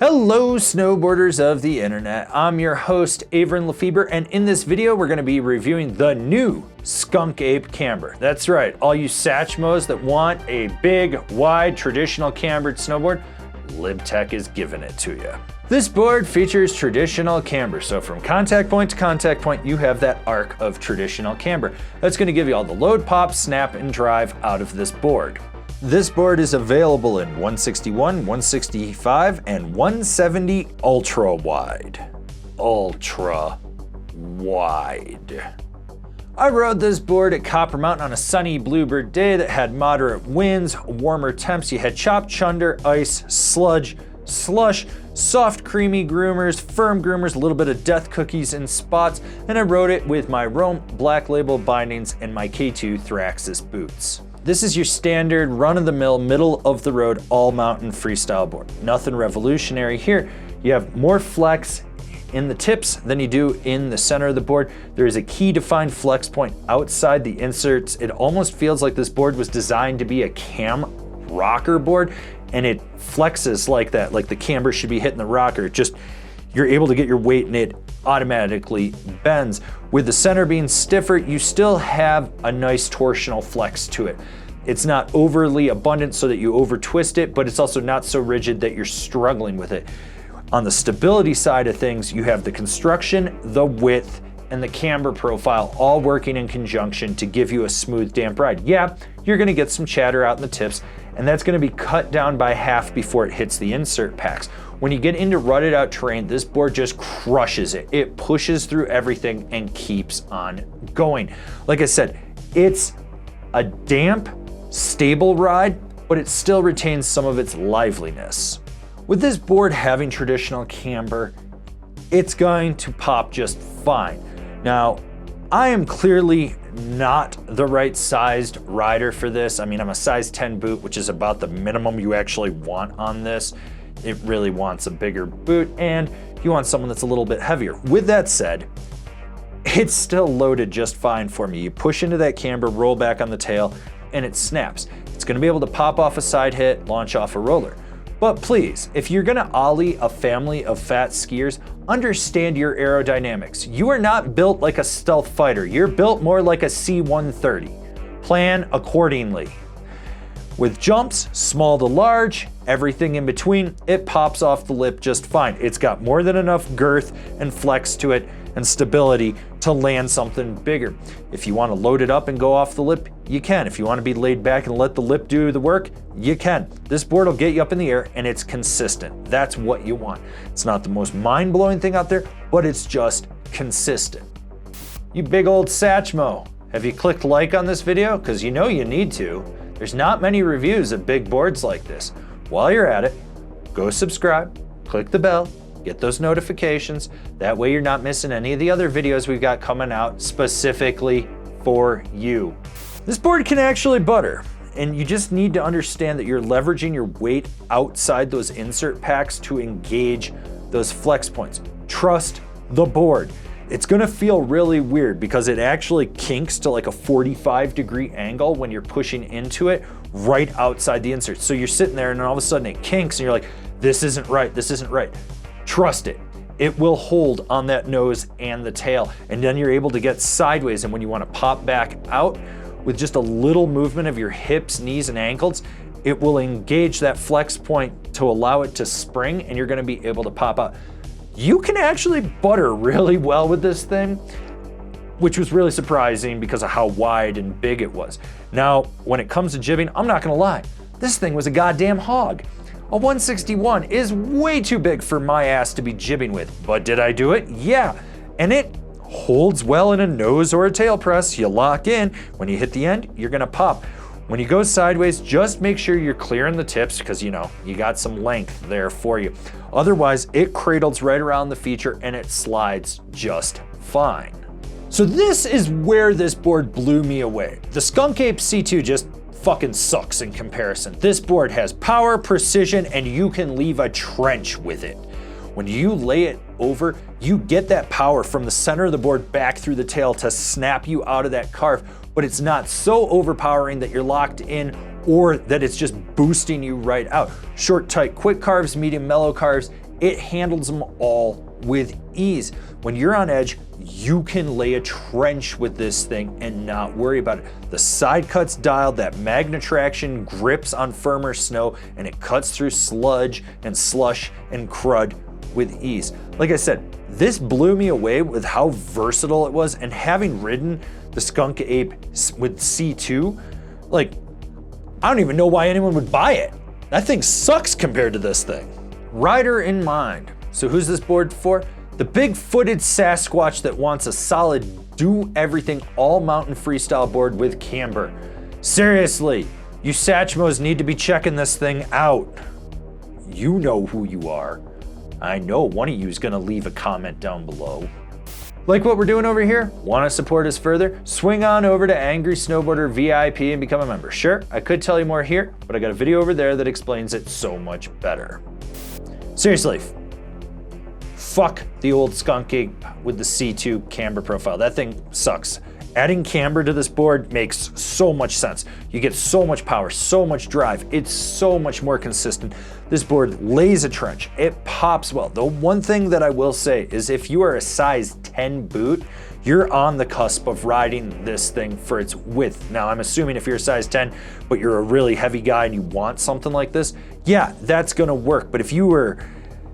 Hello snowboarders of the internet, I'm your host Avran LeFeber, and in this video we're going to be reviewing the new Skunk Ape Camber. That's right, all you Satchmos that want a big, wide, traditional cambered snowboard, Libtech is giving it to you. This board features traditional camber, so from contact point to contact point you have that arc of traditional camber. That's going to give you all the load, pop, snap, and drive out of this board. This board is available in 161, 165, and 170 ultra wide. Ultra wide. I rode this board at Copper Mountain on a sunny bluebird day that had moderate winds, warmer temps. You had chopped chunder, ice, sludge, slush, soft creamy groomers, firm groomers, a little bit of death cookies in spots, and I rode it with my Rome Black Label bindings and my K2 Thraxis boots. This is your standard run-of-the-mill, middle-of-the-road, all-mountain freestyle board. Nothing revolutionary here. You have more flex in the tips than you do in the center of the board. There is a key defined flex point outside the inserts. It almost feels like this board was designed to be a cam rocker board, and it flexes like that, like the camber should be hitting the rocker. Just, you're able to get your weight and it automatically bends. With the center being stiffer, you still have a nice torsional flex to it. It's not overly abundant so that you over twist it, but it's also not so rigid that you're struggling with it. On the stability side of things, you have the construction, the width, and the camber profile all working in conjunction to give you a smooth, damp ride. Yeah, you're gonna get some chatter out in the tips, and that's gonna be cut down by half before it hits the insert packs. When you get into rutted out terrain, this board just crushes it. It pushes through everything and keeps on going. Like I said, it's a damp, stable ride, but it still retains some of its liveliness. With this board having traditional camber, it's going to pop just fine. Now, I am clearly not the right sized rider for this. I mean, I'm a size 10 boot, which is about the minimum you actually want on this. It really wants a bigger boot, and you want someone that's a little bit heavier. With that said, it's still loaded just fine for me. You push into that camber, roll back on the tail, and it snaps. It's gonna be able to pop off a side hit, launch off a roller. But please, if you're gonna ollie a family of fat skiers, understand your aerodynamics. You are not built like a stealth fighter. You're built more like a C-130. Plan accordingly. With jumps, small to large, everything in between, it pops off the lip just fine. It's got more than enough girth and flex to it and stability to land something bigger. If you want to load it up and go off the lip, you can. If you want to be laid back and let the lip do the work, you can. This board will get you up in the air and it's consistent. That's what you want. It's not the most mind-blowing thing out there, but it's just consistent. You big old Satchmo, have you clicked like on this video? Because you know you need to. There's not many reviews of big boards like this. While you're at it, go subscribe, click the bell, get those notifications. That way you're not missing any of the other videos we've got coming out specifically for you. This board can actually butter, and you just need to understand that you're leveraging your weight outside those insert packs to engage those flex points. Trust the board. It's gonna feel really weird because it actually kinks to like a 45-degree angle when you're pushing into it right outside the insert. So you're sitting there and then all of a sudden it kinks and you're like, this isn't right, this isn't right. Trust it. It will hold on that nose and the tail. And then you're able to get sideways, and when you wanna pop back out with just a little movement of your hips, knees, and ankles, it will engage that flex point to allow it to spring, and you're gonna be able to pop out. You can actually butter really well with this thing, which was really surprising because of how wide and big it was. Now, when it comes to jibbing, I'm not gonna lie, this thing was a goddamn hog. A 161 is way too big for my ass to be jibbing with, but did I do it? Yeah, and it holds well in a nose or a tail press. You lock in, when you hit the end, you're gonna pop. When you go sideways, just make sure you're clearing the tips because you know, you got some length there for you. Otherwise, it cradles right around the feature and it slides just fine. So this is where this board blew me away. The Skunk Ape C2 just fucking sucks in comparison. This board has power, precision, and you can leave a trench with it. When you lay it over, you get that power from the center of the board back through the tail to snap you out of that carve, but it's not so overpowering that you're locked in or that it's just boosting you right out. Short, tight, quick carves, medium, mellow carves, it handles them all with ease. When you're on edge, you can lay a trench with this thing and not worry about it. The side cut's dialed, that magnet traction grips on firmer snow, and it cuts through sludge and slush and crud with ease. Like I said, this blew me away with how versatile it was, and having ridden the Skunk Ape with C2, like, I don't even know why anyone would buy it. That thing sucks compared to this thing. Rider in mind. So who's this board for? The big-footed Sasquatch that wants a solid do-everything all-mountain freestyle board with camber. Seriously, you Satchmos need to be checking this thing out. You know who you are. I know one of you is gonna leave a comment down below. Like what we're doing over here? Want to support us further? Swing on over to Angry Snowboarder VIP and become a member. Sure, I could tell you more here, but I got a video over there that explains it so much better. Seriously, fuck the old Skunk Ape with the C2 camber profile. That thing sucks. Adding camber to this board makes so much sense. You get so much power, so much drive. It's so much more consistent. This board lays a trench. It pops well. The one thing that I will say is if you are a size 10 boot, you're on the cusp of riding this thing for its width. Now, I'm assuming if you're a size 10, but you're a really heavy guy and you want something like this, yeah, that's gonna work. But if you were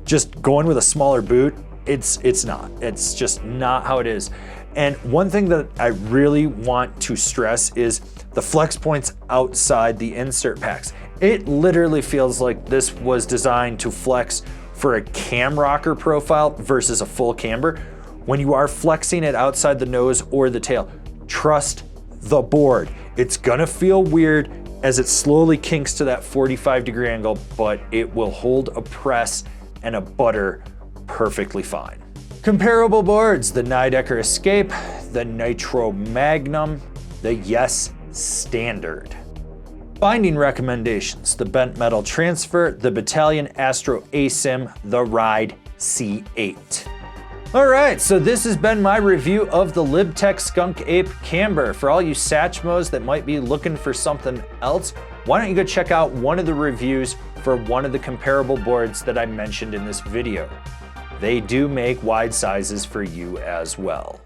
just going with a smaller boot, it's not. It's just not how it is. And one thing that I really want to stress is the flex points outside the insert packs. It literally feels like this was designed to flex for a cam rocker profile versus a full camber. When you are flexing it outside the nose or the tail, trust the board. It's gonna feel weird as it slowly kinks to that 45-degree angle, but it will hold a press and a butter perfectly fine. Comparable boards, the Nidecker Escape, the Nitro Magnum, the Yes Standard. Binding recommendations, the Bent Metal Transfer, the Bataleon Astro Asym, the Ride C8. All right, so this has been my review of the Libtech Skunk Ape Camber. For all you Satchmos that might be looking for something else, why don't you go check out one of the reviews for one of the comparable boards that I mentioned in this video. They do make wide sizes for you as well.